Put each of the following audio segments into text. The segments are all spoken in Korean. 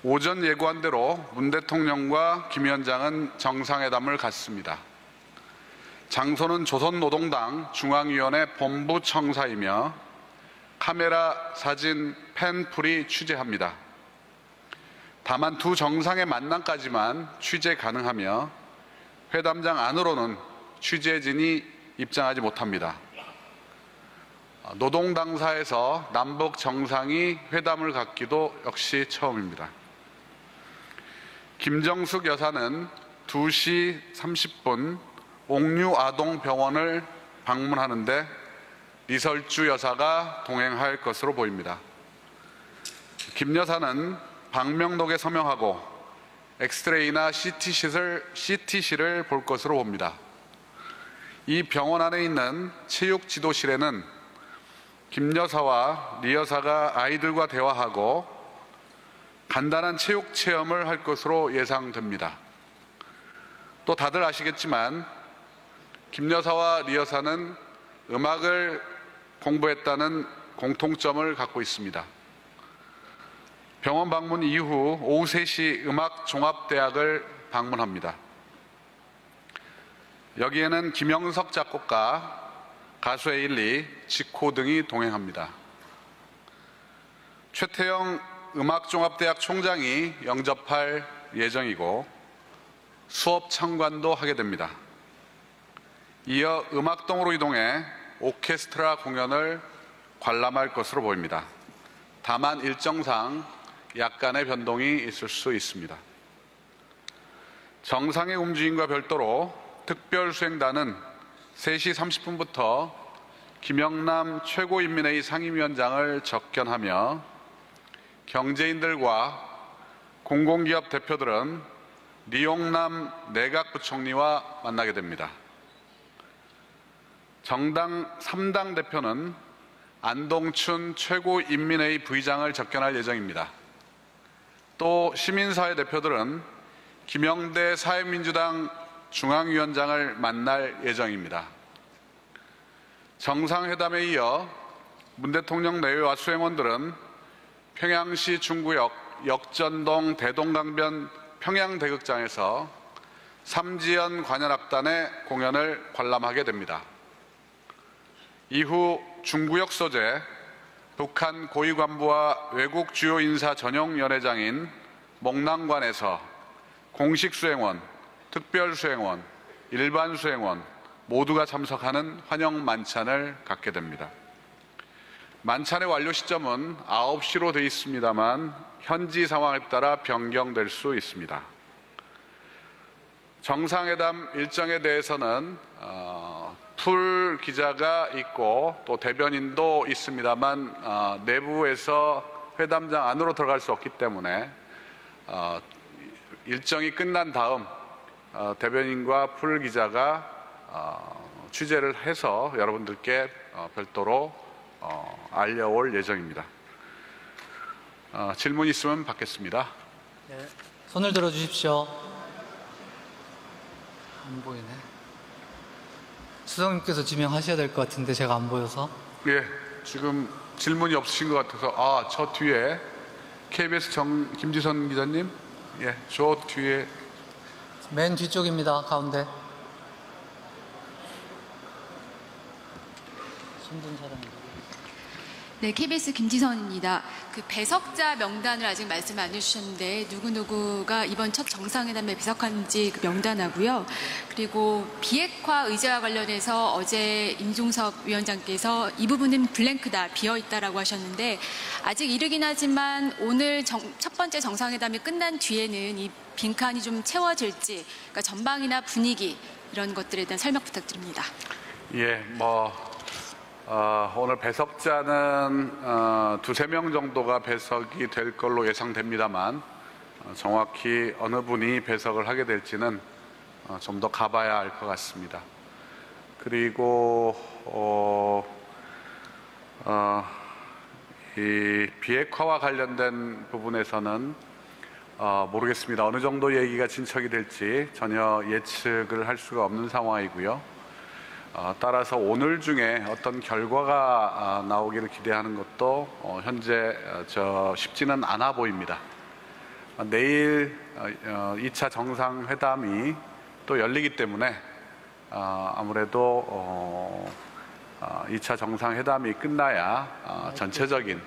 오전 예고한 대로 문 대통령과 김 위원장은 정상회담을 갖습니다. 장소는 조선노동당 중앙위원회 본부청사이며 카메라, 사진, 펜풀이 취재합니다. 다만 두 정상의 만남까지만 취재 가능하며 회담장 안으로는 취재진이 입장하지 못합니다. 노동 당사에서 남북 정상이 회담을 갖기도 역시 처음입니다. 김정숙 여사는 2시 30분 옥류아동병원을 방문하는데 리설주 여사가 동행할 것으로 보입니다. 김 여사는 방명록에 서명하고 엑스레이나 CT실을 볼 것으로 봅니다. 이 병원 안에 있는 체육지도실에는 김 여사와 리 여사가 아이들과 대화하고 간단한 체육 체험을 할 것으로 예상됩니다. 또 다들 아시겠지만 김 여사와 리 여사는 음악을 공부했다는 공통점을 갖고 있습니다. 병원 방문 이후 오후 3시 음악종합대학을 방문합니다. 여기에는 김영석 작곡가, 가수 에일리, 지코 등이 동행합니다. 최태영 음악종합대학 총장이 영접할 예정이고 수업 참관도 하게 됩니다. 이어 음악동으로 이동해 오케스트라 공연을 관람할 것으로 보입니다. 다만 일정상 약간의 변동이 있을 수 있습니다. 정상의 움직임과 별도로 특별수행단은 3시 30분부터 김영남 최고인민회의 상임위원장을 접견하며 경제인들과 공공기업 대표들은 리용남 내각부총리와 만나게 됩니다. 정당 3당 대표는 안동춘 최고인민회의 부의장을 접견할 예정입니다. 또 시민사회 대표들은 김영대 사회민주당 중앙위원장을 만날 예정입니다. 정상회담에 이어 문 대통령 내외와 수행원들은 평양시 중구역 역전동 대동강변 평양대극장에서 삼지연 관현악단의 공연을 관람하게 됩니다. 이후 중구역 소재 북한 고위관부와 외국 주요 인사 전용 연회장인 목랑관에서 공식 수행원, 특별 수행원, 일반 수행원 모두가 참석하는 환영 만찬을 갖게 됩니다. 만찬의 완료 시점은 9시로 되어 있습니다만 현지 상황에 따라 변경될 수 있습니다. 정상회담 일정에 대해서는 풀 기자가 있고 또 대변인도 있습니다만 내부에서 회담장 안으로 들어갈 수 없기 때문에 일정이 끝난 다음 대변인과 풀 기자가 취재를 해서 여러분들께 별도로 알려올 예정입니다. 질문 있으면 받겠습니다. 네, 손을 들어주십시오. 안 보이네. 수석님께서 지명하셔야 될 것 같은데 제가 안 보여서. 예, 지금 질문이 없으신 것 같아서 저 뒤에 KBS 김지선 기자님, 예, 저 뒤에 맨 뒤쪽입니다. 가운데. 손든 사람입니다. 네, KBS 김지선입니다. 그 배석자 명단을 아직 말씀 안 해주셨는데 누구누구가 이번 첫 정상회담에 배석한지 그 명단하고요. 그리고 비핵화 의제와 관련해서 어제 임종석 위원장께서 이 부분은 블랭크다, 비어있다라고 하셨는데 아직 이르긴 하지만 오늘 첫 번째 정상회담이 끝난 뒤에는 이 빈칸이 좀 채워질지, 그러니까 전망이나 분위기 이런 것들에 대한 설명 부탁드립니다. 예, 오늘 배석자는 두세 명 정도가 배석이 될 걸로 예상됩니다만 정확히 어느 분이 배석을 하게 될지는 좀 더 가봐야 알 것 같습니다. 그리고 이 비핵화와 관련된 부분에서는 모르겠습니다. 어느 정도 얘기가 진척이 될지 전혀 예측을 할 수가 없는 상황이고요. 따라서 오늘 중에 어떤 결과가 나오기를 기대하는 것도 현재 쉽지는 않아 보입니다. 내일 2차 정상회담이 또 열리기 때문에 아무래도 2차 정상회담이 끝나야 전체적인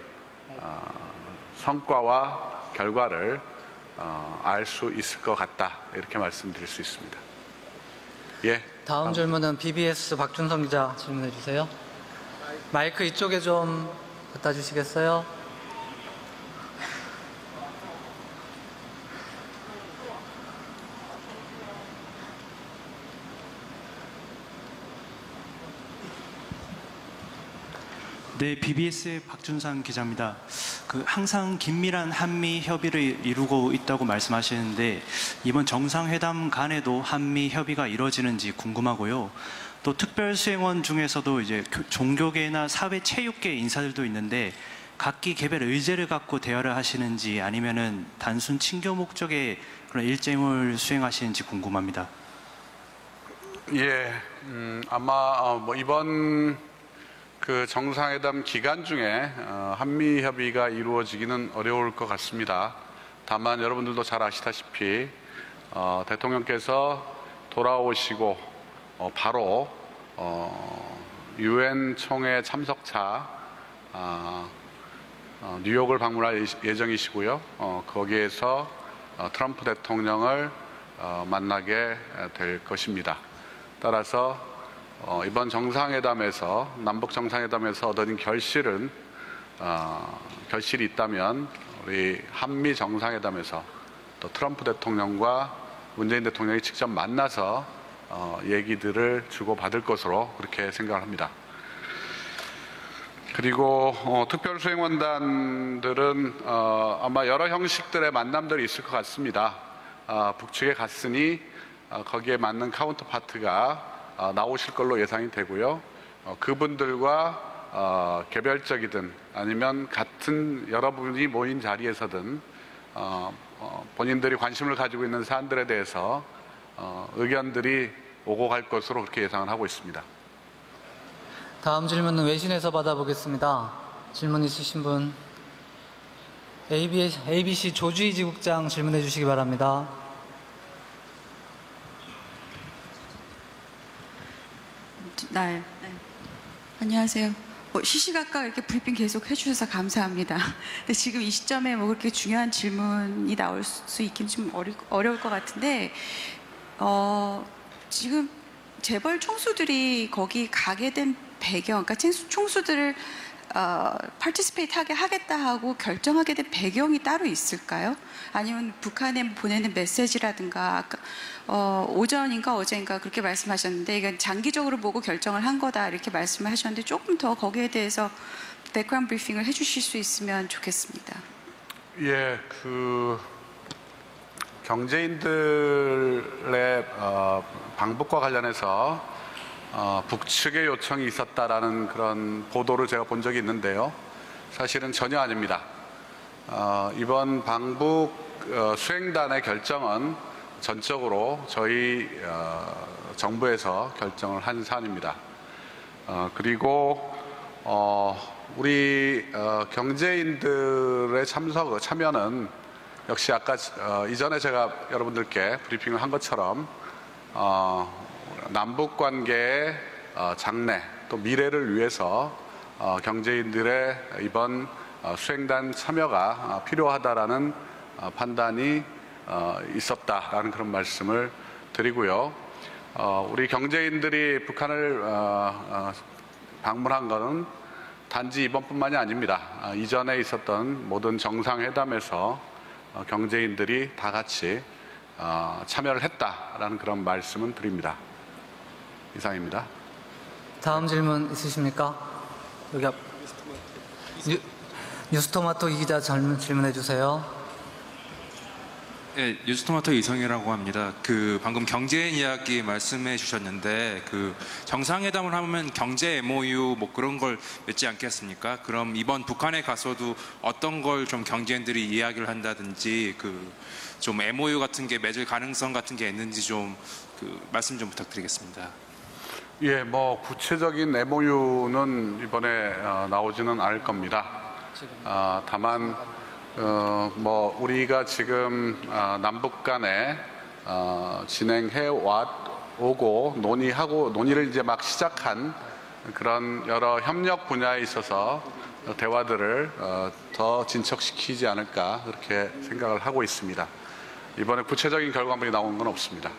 성과와 결과를 알 수 있을 것 같다, 이렇게 말씀드릴 수 있습니다. 예. 다음 질문은 BBS 박준성 기자 질문해 주세요. 마이크 이쪽에 좀 갖다 주시겠어요? 네, BBS의 박준상 기자입니다. 항상 긴밀한 한미 협의를 이루고 있다고 말씀하시는데 이번 정상회담 간에도 한미 협의가 이루어지는지 궁금하고요. 또 특별수행원 중에서도 이제 종교계나 사회체육계 인사들도 있는데 각기 개별 의제를 갖고 대화를 하시는지 아니면은 단순 친교 목적의 그런 일정을 수행하시는지 궁금합니다. 예, 아마 이번 정상회담 기간 중에 한미 협의가 이루어지기는 어려울 것 같습니다. 다만 여러분들도 잘 아시다시피 대통령께서 돌아오시고 바로 유엔 총회 참석차 뉴욕을 방문할 예정이시고요. 거기에서 트럼프 대통령을 만나게 될 것입니다. 따라서 이번 정상회담에서, 남북 정상회담에서 얻어진 결실이 있다면 우리 한미 정상회담에서 또 트럼프 대통령과 문재인 대통령이 직접 만나서 얘기들을 주고받을 것으로 그렇게 생각을 합니다. 그리고 특별수행원단들은 아마 여러 형식들의 만남들이 있을 것 같습니다. 북측에 갔으니 거기에 맞는 카운터파트가 나오실 걸로 예상이 되고요. 그분들과 개별적이든 아니면 같은 여러분이 모인 자리에서든 본인들이 관심을 가지고 있는 사안들에 대해서 의견들이 오고 갈 것으로 그렇게 예상을 하고 있습니다. 다음 질문은 외신에서 받아보겠습니다. 질문 있으신 분 ABC 조주희 지국장 질문해 주시기 바랍니다. 네. 안녕하세요. 시시각각 이렇게 브리핑 계속 해주셔서 감사합니다. 근데 지금 이 시점에 그렇게 중요한 질문이 나올 수 있긴 좀 어려울 것 같은데, 지금 재벌 총수들이 거기 가게 된 배경, 그러니까 총수들을 participate 하게 하겠다 하고 결정하게 된 배경이 따로 있을까요? 아니면 북한에 보내는 메시지라든가, 아까 오전인가 어제인가 그렇게 말씀하셨는데 이건 장기적으로 보고 결정을 한 거다 이렇게 말씀을 하셨는데 조금 더 거기에 대해서 백그라운드 브리핑을 해주실 수 있으면 좋겠습니다. 예, 경제인들의 방북과 관련해서 북측의 요청이 있었다라는 그런 보도를 제가 본 적이 있는데요. 사실은 전혀 아닙니다. 이번 방북 수행단의 결정은 전적으로 저희 정부에서 결정을 한 사안입니다. 그리고 우리 경제인들의 참여는 역시 아까 이전에 제가 여러분들께 브리핑을 한 것처럼 남북 관계의 장래 또 미래를 위해서 경제인들의 이번 수행단 참여가 필요하다라는 판단이 있었다라는 그런 말씀을 드리고요. 우리 경제인들이 북한을 방문한 것은 단지 이번뿐만이 아닙니다. 이전에 있었던 모든 정상회담에서 경제인들이 다 같이 참여를 했다라는 그런 말씀은 드립니다. 이상입니다. 다음 질문 있으십니까? 여기 뉴스토마토 이 기자 질문해 주세요. 네, 뉴스토마토 이성이라고 합니다. 방금 경제 이야기 말씀해 주셨는데 정상회담을 하면 경제 MOU 그런 걸 맺지 않겠습니까? 그럼 이번 북한에 가서도 어떤 걸 좀 경제인들이 이야기를 한다든지 좀 MOU 같은 게 맺을 가능성 같은 게 있는지 좀 말씀 좀 부탁드리겠습니다. 예, 구체적인 MOU는 이번에 나오지는 않을 겁니다. 다만 우리가 지금 남북 간에 진행해 오고 논의를 이제 막 시작한 그런 여러 협력 분야에 있어서 대화들을 더 진척시키지 않을까 그렇게 생각을 하고 있습니다. 이번에 구체적인 결과물이 나오는 건 없습니다.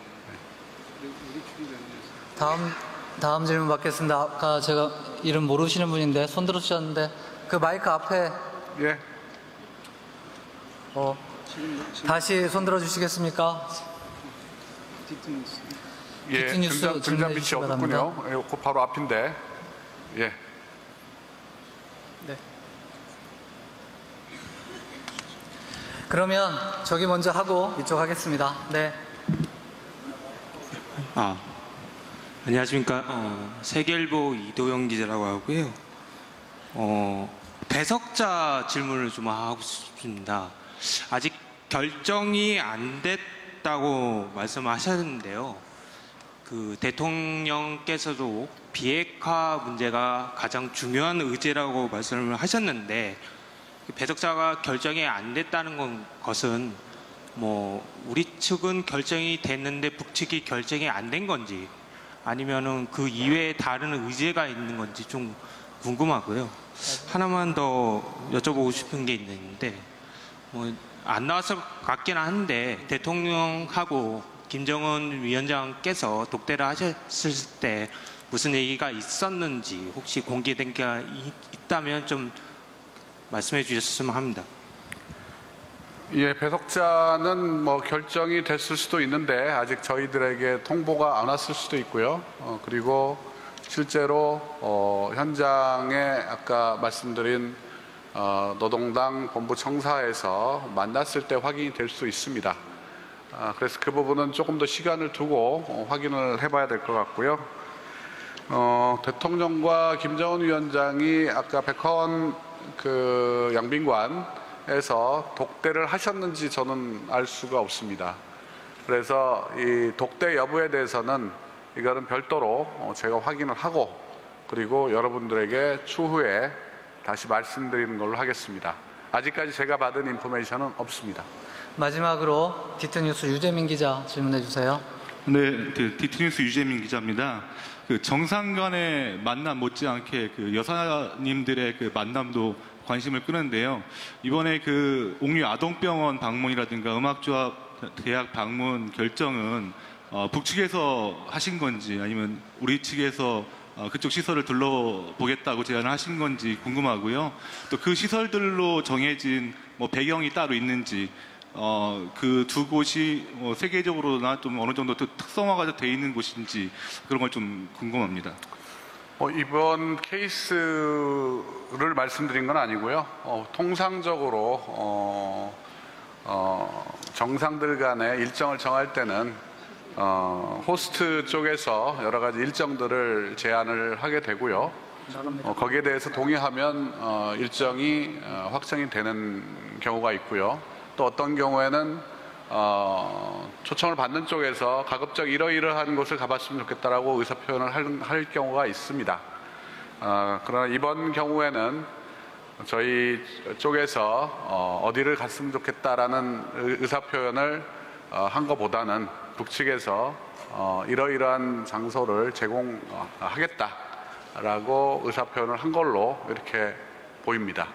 다음 질문 받겠습니다. 아까 제가 이름 모르시는 분인데 손 들어주셨는데 그 마이크 앞에 예. 다시 손 들어주시겠습니까? 예, 디트뉴스 등잔 질문해 밑이 주시기 어둡군요. 예, 그 바로 앞인데. 예. 네. 그러면 저기 먼저 하고 이쪽 하겠습니다. 네. 안녕하십니까. 세계일보 이도영 기자라고 하고요. 배석자 질문을 좀 하고 싶습니다. 아직 결정이 안 됐다고 말씀하셨는데요. 그 대통령께서도 비핵화 문제가 가장 중요한 의제라고 말씀을 하셨는데 배석자가 결정이 안 됐다는 것은 우리 측은 결정이 됐는데 북측이 결정이 안 된 건지 아니면은 그 이외에 다른 의제가 있는 건지 좀 궁금하고요. 하나만 더 여쭤보고 싶은 게 있는데 안 나왔을 것 같긴 한데 대통령하고 김정은 위원장께서 독대를 하셨을 때 무슨 얘기가 있었는지 혹시 공개된 게 있다면 좀 말씀해 주셨으면 합니다. 예, 배석자는 결정이 됐을 수도 있는데 아직 저희들에게 통보가 안 왔을 수도 있고요. 그리고 실제로 현장에 아까 말씀드린 노동당 본부청사에서 만났을 때 확인이 될 수 있습니다. 그래서 그 부분은 조금 더 시간을 두고 확인을 해봐야 될 것 같고요. 대통령과 김정은 위원장이 아까 백헌 그 양빈관에서 독대를 하셨는지 저는 알 수가 없습니다. 그래서 이 독대 여부에 대해서는 이거는 별도로 제가 확인을 하고 그리고 여러분들에게 추후에 다시 말씀드리는 걸로 하겠습니다. 아직까지 제가 받은 인포메이션은 없습니다. 마지막으로 디트뉴스 유재민 기자 질문해 주세요. 네, 디트뉴스 유재민 기자입니다. 그 정상 간의 만남 못지않게 그 여사님들의 그 만남도 관심을 끄는데요. 이번에 그 옥류 아동병원 방문이라든가 음악조합 대학 방문 결정은 북측에서 하신 건지 아니면 우리 측에서 그쪽 시설을 둘러보겠다고 제안을 하신 건지 궁금하고요. 또 그 시설들로 정해진 배경이 따로 있는지 그 두 곳이 세계적으로나 좀 어느 정도 특성화가 돼 있는 곳인지 그런 걸 좀 궁금합니다. 이번 케이스를 말씀드린 건 아니고요. 통상적으로 정상들 간의 일정을 정할 때는 호스트 쪽에서 여러 가지 일정들을 제안을 하게 되고요. 거기에 대해서 동의하면 일정이 확정이 되는 경우가 있고요. 또 어떤 경우에는 초청을 받는 쪽에서 가급적 이러이러한 곳을 가봤으면 좋겠다라고 의사표현을 할 경우가 있습니다. 그러나 이번 경우에는 저희 쪽에서 어디를 갔으면 좋겠다라는 의사표현을 한 것보다는 북측에서 이러이러한 장소를 제공하겠다라고 의사표현을 한 걸로 이렇게 보입니다.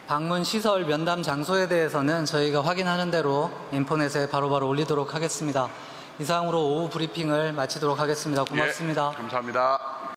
방문 시설 면담 장소에 대해서는 저희가 확인하는 대로 인터넷에 바로바로 올리도록 하겠습니다. 이상으로 오후 브리핑을 마치도록 하겠습니다. 고맙습니다. 감사합니다.